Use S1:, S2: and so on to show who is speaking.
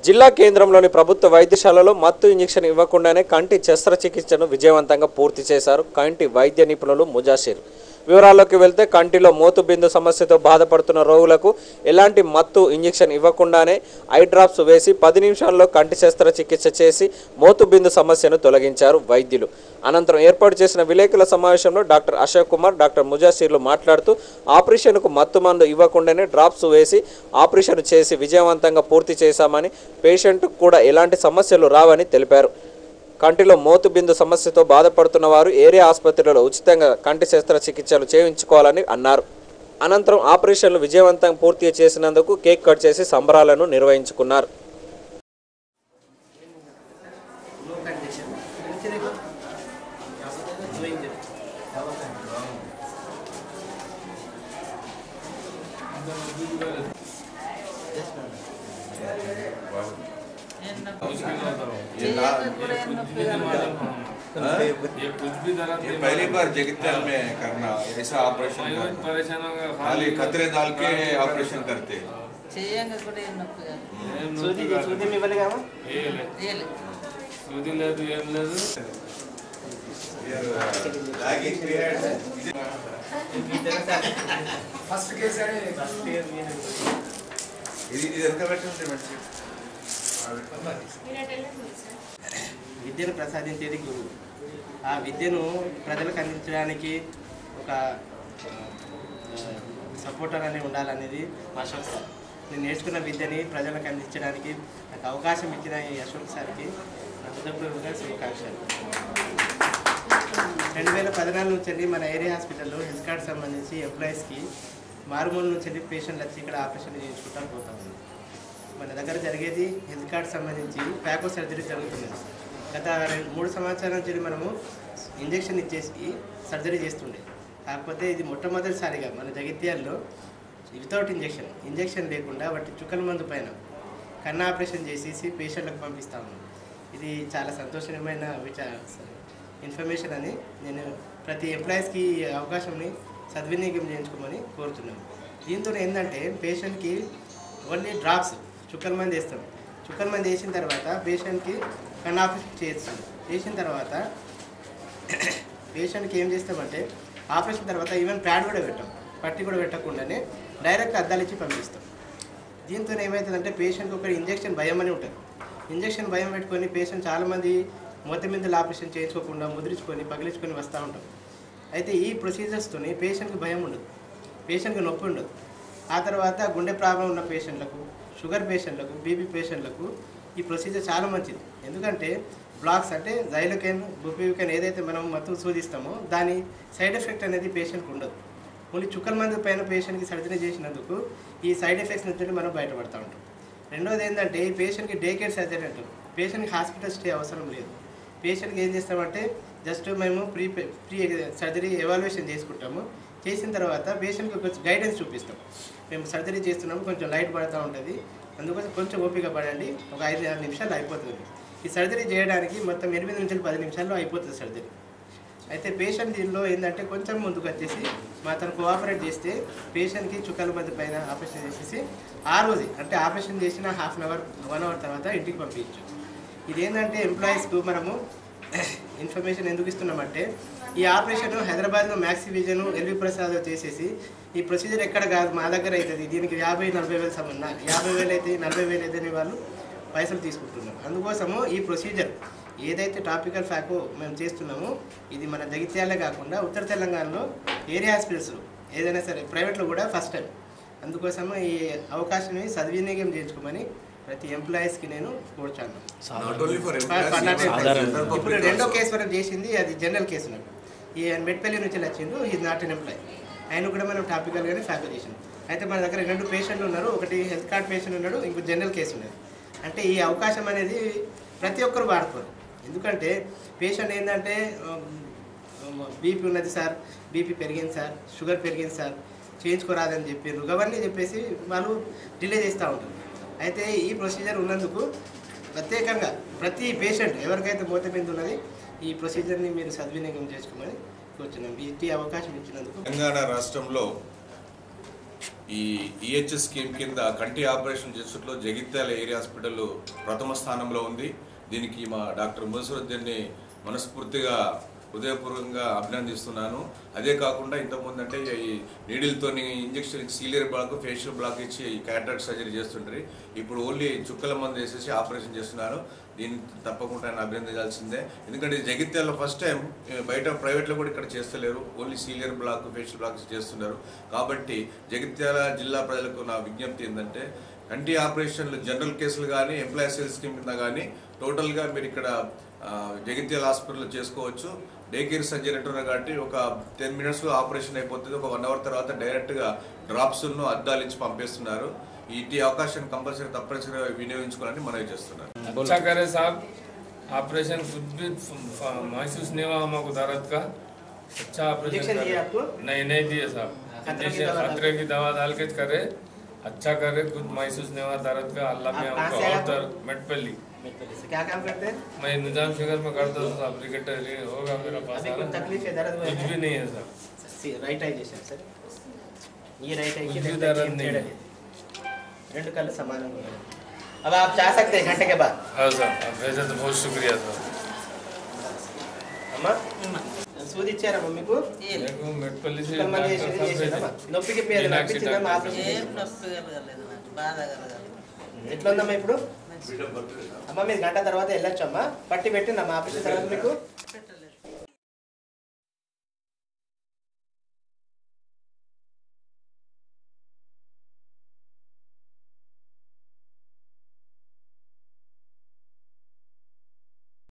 S1: జిల్లా కేంద్రంలోని ప్రభుత్వ వైద్యశాలలో మత్తు ఇంజెక్షన్ ఇవ్వకుండానే కంటి శస్త్రచికిత్సను విజయవంతంగా పూర్తి చేశారు కంటి వైద్య నిపుణులు ముజాషిర్. వివరాల్లోకి వెళ్తే కంటిలో మోతుబిందు సమస్యతో బాధపడుతున్న రోగులకు ఎలాంటి మత్తు ఇంజెక్షన్ ఇవ్వకుండానే ఐ డ్రాప్స్ వేసి 10 నిమిషాల్లో కంటి శస్త్రచికిత్స చేసి మోతుబిందు సమస్యను తొలగించారు వైద్యులు. అనంతరం ఏర్పాటు చేసిన విలేకరుల సమావేశంలో డాక్టర్ అశోక్ కుమార్, డాక్టర్ ముజాషిర్లు మాట్లాడుతూ ఆపరేషన్కు మత్తు మందు ఇవ్వకుండానే డ్రాప్స్ వేసి ఆపరేషన్ చేసి విజయవంతంగా పూర్తి చేశామని, పేషెంట్కు కూడా ఎలాంటి సమస్యలు రావని తెలిపారు. కంటిలో మోతుబిందు సమస్యతో బాధపడుతున్న వారు ఏరియా ఆసుపత్రిలో ఉచితంగా కంటి శస్త్రచికిత్సలు చేయించుకోవాలని అన్నారు. అనంతరం ఆపరేషన్లు విజయవంతంగా పూర్తి చేసినందుకు కేక్ కట్ చేసి సంబరాలను నిర్వహించుకున్నారు.
S2: ये पहली बार जगित्याल में करना ऐसा ऑपरेशन खाली खतरे डाल के ऑपरेशन करते
S3: విద్యను ప్రసాదించేది గురువు. ఆ విద్యను ప్రజలకు అందించడానికి ఒక సపోర్టర్ అని ఉండాలనేది మా అశోక్ సార్. నేను నేర్చుకున్న విద్యని ప్రజలకు అందించడానికి నాకు అవకాశం ఇచ్చిన ఈ అశోక్ సార్కి నా హృదయపూర్వక శుభాకాంక్షలు. 2014 నుంచి మన ఏరియా హాస్పిటల్లో హెల్త్ కార్డ్ సంబంధించి ఎంప్లాయీస్కి మారుమూల నుంచి పేషెంట్లు వచ్చి ఇక్కడ ఆపరేషన్ చేయించుకుంటూ పోతా ఉంది. మన దగ్గర జరిగేది హెల్త్ కార్డ్ సంబంధించి ప్యాకో సర్జరీ జరుగుతుంది. గత 3 సంవత్సరాల నుంచి మనము ఇంజెక్షన్ ఇచ్చేసి సర్జరీ చేస్తుండే. కాకపోతే ఇది మొట్టమొదటిసారిగా మన జగిత్యాల్లో వితౌట్ ఇంజెక్షన్ లేకుండా వాటి చుక్కల మందు పైన కన్ను ఆపరేషన్ చేసేసి పేషెంట్లకు పంపిస్తాము. ఇది చాలా సంతోషకరమైన ఇన్ఫర్మేషన్ అని నేను ప్రతి ఎంప్లాయీస్కి అవకాశంని సద్వినియోగం చేయించుకోమని కోరుతున్నాను. దీంతో ఏంటంటే పేషెంట్కి ఓన్లీ డ్రాప్స్ చుక్కల మంది వేస్తాం. చుక్కల మంది వేసిన తర్వాత పేషెంట్కి కన్ను ఆపరేషన్ చేస్తాం. చేసిన తర్వాత పేషెంట్కి ఏం చేస్తామంటే ఆపరేషన్ తర్వాత ఈవెన్ ప్యాడ్ కూడా పెట్టాం, పట్టి కూడా పెట్టకుండానే డైరెక్ట్ అద్దాలు ఇచ్చి పంపిస్తాం. దీంతో ఏమవుతుందంటే పేషెంట్కి ఒక ఇంజెక్షన్ భయం అని ఉంటుంది. ఇంజెక్షన్ భయం పెట్టుకొని పేషెంట్ చాలామంది మోతబిందుల ఆపరేషన్ చేయించుకోకుండా ముద్రించుకొని పగిలించుకొని వస్తూ ఉంటాం. అయితే ఈ ప్రొసీజర్స్తో పేషెంట్కి భయం ఉండదు, పేషెంట్కి నొప్పి ఉండదు. ఆ తర్వాత గుండె ప్రాబ్లం ఉన్న పేషెంట్లకు, షుగర్ పేషెంట్లకు, బీపీ పేషెంట్లకు ఈ ప్రొసీజర్ చాలా మంచిది. ఎందుకంటే బ్లాక్స్ అంటే జైలోకెన్, బుపివికెన్ ఏదైతే మనం మత్తు శోధిస్తామో దాని సైడ్ ఎఫెక్ట్ అనేది పేషెంట్కి ఉండదు. ఓన్లీ చుక్కల మంది పైన పేషెంట్కి సర్జరీ చేసినందుకు ఈ సైడ్ ఎఫెక్ట్స్ నుంచి మనం బయటపడుతూ ఉంటాం. రెండోది ఏంటంటే ఈ పేషెంట్కి డే కేర్ సర్జరీ అంటారు. పేషెంట్కి హాస్పిటల్ స్టే అవసరం లేదు. పేషెంట్కి ఏం చేస్తామంటే జస్ట్ మేము ప్రీ సర్జరీ ఎవాల్యుయేషన్ చేసుకుంటాము. చేసిన తర్వాత పేషెంట్కి కొంచెం గైడెన్స్ చూపిస్తాం. మేము సర్జరీ చేస్తున్నాము, కొంచెం లైట్ పడుతూ ఉంటుంది, అందుకోసం కొంచెం ఓపిక పడండి, ఒక 5-6 నిమిషాలు అయిపోతుంది. ఈ సర్జరీ చేయడానికి మొత్తం 8 నుంచి 10 నిమిషాల్లో అయిపోతుంది సర్జరీ. అయితే పేషెంట్ దీనిలో ఏంటంటే కొంచెం ముందుకు వచ్చేసి మా తను కోఆపరేట్ చేస్తే పేషెంట్కి చుక్కల మంది పైన ఆపరేషన్ చేసేసి ఆ రోజు అంటే ఆపరేషన్ చేసిన 1 అవర్ తర్వాత ఇంటికి పంపించు. ఇదేంటంటే ఎంప్లాయీస్కు మనము ఇన్ఫర్మేషన్ ఎందుకు ఇస్తున్నామంటే ఈ ఆపరేషన్ హైదరాబాద్లో మ్యాక్స్ విజన్ ఎల్వి ప్రసాద్ చేసేసి ఈ ప్రొసీజర్ ఎక్కడ కాదు మా దగ్గర అవుతుంది. దీనికి 50-40 వేలు 50 వేలు అయితే 40 వేలు అయితే వాళ్ళు పైసలు తీసుకుంటున్నాం. అందుకోసము ఈ ప్రొసీజర్ ఏదైతే టాపికల్ ఫ్యాకో మేము చేస్తున్నామో ఇది మన జగిత్యాలే కాకుండా ఉత్తర తెలంగాణలో ఏరియా హాస్పిటల్స్లో ఏదైనా సరే ప్రైవేట్లో కూడా ఫస్ట్ టైం. అందుకోసము ఈ అవకాశాన్ని సద్వినియోగం చేయించుకోమని ప్రతి ఎంప్లాయీస్కి నేను కోరుచాను. ఇప్పుడు 2వ కేసు వరకు చేసింది అది జనరల్ కేసు. నాకు ఈ మెట్పల్లి నుంచి వచ్చిండు, ఈజ్ నాట్ ఎన్ ఎంప్లాయీ. ఆయన కూడా మనం టాపికల్గానే ఫ్యాకో చేసాం. అయితే మన దగ్గర 2 పేషెంట్లు ఉన్నారు, ఒకటి హెల్త్ కార్డ్ పేషెంట్ ఉన్నాడు, ఇంకో జనరల్ కేసు ఉన్నది. అంటే ఈ అవకాశం అనేది ప్రతి ఒక్కరు వాడుకోరు. ఎందుకంటే పేషెంట్ ఏంటంటే బీపీ ఉన్నది సార్, బీపీ పెరిగింది సార్, షుగర్ పెరిగింది సార్, చేయించుకోరాదని చెప్పారు, అవన్నీ చెప్పేసి వాళ్ళు డిలే చేస్తూ ఉంటారు. అయితే ఈ ప్రొసీజర్ ఉన్నందుకు ప్రత్యేకంగా ప్రతి పేషెంట్ ఎవరికైతే మోతబిందు ఉన్నది ఈ ప్రొసీజర్ని మీరు సద్వినియోగం చేసుకోమని కోరుచున్నాం. ఈ అవకాశం ఇచ్చినందుకు.
S2: తెలంగాణ రాష్ట్రంలో ఈ ఈహెచ్ఎస్ స్కీమ్ కింద కంటి ఆపరేషన్ చేసేట్లో జగిత్యాల ఏరియా హాస్పిటల్ ప్రథమ స్థానంలో ఉంది. దీనికి మా డాక్టర్ ముజాషిరుద్దీన్ని మనస్ఫూర్తిగా హృదయపూర్వకంగా అభినందిస్తున్నాను. అదే కాకుండా ఇంతకుముందు అంటే ఈ నీడిల్తోని ఇంజెక్షన్ సీలియర్ బ్లాక్, ఫేషియల్ బ్లాక్ ఇచ్చి క్యాటరాక్ట్ సర్జరీ చేస్తుంటారు. ఇప్పుడు ఓన్లీ చుక్కల మందు వేసేసి ఆపరేషన్ చేస్తున్నారు. దీన్ని తప్పకుండా ఆయన అభినందించాల్సిందే. ఎందుకంటే జగిత్యాలలో ఫస్ట్ టైం, బయట ప్రైవేట్లో కూడా ఇక్కడ చేస్తలేరు, ఓన్లీ సీలియర్ బ్లాక్, ఫేషియల్ బ్లాక్ చేస్తున్నారు. కాబట్టి జగిత్యాల జిల్లా ప్రజలకు నా విజ్ఞప్తి ఏంటంటే కంటి ఆపరేషన్లు జనరల్ కేసులు కానీ ఎంప్లాయీస్ హెల్త్ స్కీమ్ కింద కానీ టోటల్గా మీరు ఇక్కడ జగిత్యాల హాస్పిటల్లో చేసుకోవచ్చు. డే కేర్ సర్జరీ అంటున్నారు కాబట్టి ఒక 10 minutesలో ఆపరేషన్ అయిపోతుంది. ఒక 1 hour తర్వాత డైరెక్ట్గా డ్రాప్స్ను అద్దాలు ఇచ్చి పంపిస్తున్నారు. ఈ అవకాశం కంపల్సరీ తప్పనిసరిగా వినియోగించుకోవాలని మనవి చేస్తున్నారు.
S4: अच्छा करे साहब, ऑपरेशन कुछ भी महसूस नहीं हुआ हमको दर्द का. अच्छा ऑपरेशन
S3: इंजेक्शन दिए आपको?
S4: नहीं दिए साहब. खतरे की दवा डाल के करे, अच्छा करे, कुछ महसूस नहीं हुआ दर्द का. अल्लाह में हमको और दर्द मेटपल्ली.
S3: क्या काम करते हैं?
S4: मैं निजाम शगर में करता हूँ साहब. क्रिकेटर होगा मेरा पास.
S3: अभी कोई तकलीफ है, दर्द
S4: कुछ भी नहीं है साहब.
S3: राइटाइजेशन सर, ये राइटाइजेशन
S4: कुछ भी दर्द नहीं है.
S3: రెండు కళ్ళు సమానంగా ఉన్నాయి. अब आप जा सकते हैं घंटे के बाद.
S4: हाँ सर, आप भेजा तो बहुत शुक्रिया सर.
S3: అమ్మా సూది ఇచ్చారమ్మా మీకు?
S4: देखो मेटपल्ली से
S3: మంది చేసేదమ్మా నొప్పికి పేరు నొప్పించిందమ్మా ఆపరేషన్ ఎట్లా ఉందమ్మా ఇప్పుడు? అమ్మా మీరు గంట తర్వాత వెళ్ళొచ్చు అమ్మా. పట్టి పెట్టిందమ్మా ఆపరేషన్ తర్వాత మీకు?